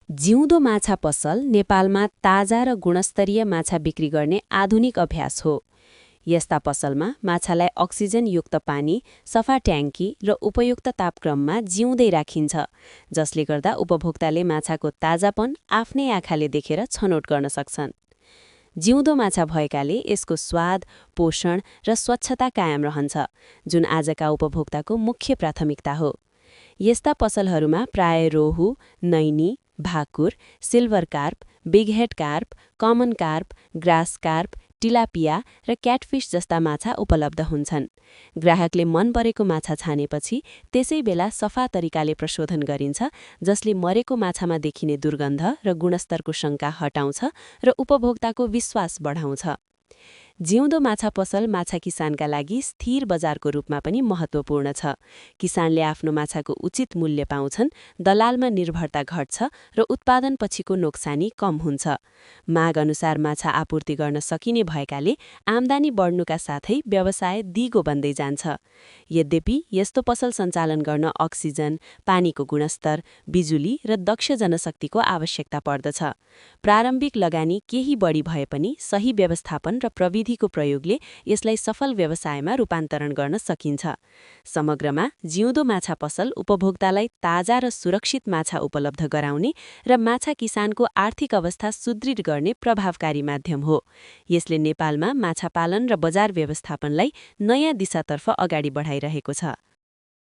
जिउँदो माछा पसल नेपालमा ताजा र गुणस्तरीय माछा बिक्री गर्ने आधुनिक अभ्यास हो। यस्ता पसलमा माछालाई अक्सिजनयुक्त पानी, सफा ट्याङ्की र उपयुक्त तापक्रममा जिउँदै राखिन्छ, जसले गर्दा उपभोक्ताले माछाको ताजापन आफ्नै आँखाले देखेर छनौट गर्न सक्छन्। जिउँदो माछा भएकाले यसको स्वाद, पोषण र स्वच्छता कायम रहन्छ, जुन आजका उपभोक्ताको मुख्य प्राथमिकता हो। यस्ता पसलहरूमा प्राय रोहु, नैनी, भाकुर, silver carp, big head carp, common carp, grass carp, tilapia र क्याटफिस जस्ता माछा उपलब्ध हुन्छन्। ग्राहकले मन परेको माछा छानेपछि त्यसै बेला सफा तरिकाले प्रशोधन गरिन्छ, जसले मरेको माछामा देखिने दुर्गन्ध र गुणस्तरको शङ्का हटाउँछ र उपभोक्ताको विश्वास बढाउँछ। जिउँदो माछा पसल माछा किसानका लागि स्थिर बजारको रूपमा पनि महत्त्वपूर्ण छ। किसानले आफ्नो माछाको उचित मूल्य पाउँछन्, दलालमा निर्भरता घट्छ र उत्पादनपछिको नोक्सानी कम हुन्छ। माग अनुसार माछा आपूर्ति गर्न सकिने भएकाले आम्दानी बढ्नुका साथै व्यवसाय दिगो बन्दै जान्छ। यद्यपि यस्तो पसल सञ्चालन गर्न अक्सिजन, पानीको गुणस्तर, बिजुली र दक्ष जनशक्तिको आवश्यकता पर्दछ। प्रारम्भिक लगानी केही बढी भए पनि सही व्यवस्थापन र प्रविधिको प्रयोगले यसलाई सफल व्यवसायमा रूपान्तरण गर्न सकिन्छ। समग्रमा जिउँदो माछा पसल उपभोक्तालाई ताजा र सुरक्षित माछा उपलब्ध गराउने र माछा किसानको आर्थिक अवस्था सुदृढ गर्ने प्रभावकारी माध्यम हो। यसले नेपालमा माछा पालन र बजार व्यवस्थापनलाई नयाँ दिशातर्फ अगाडि बढाइरहेको छ।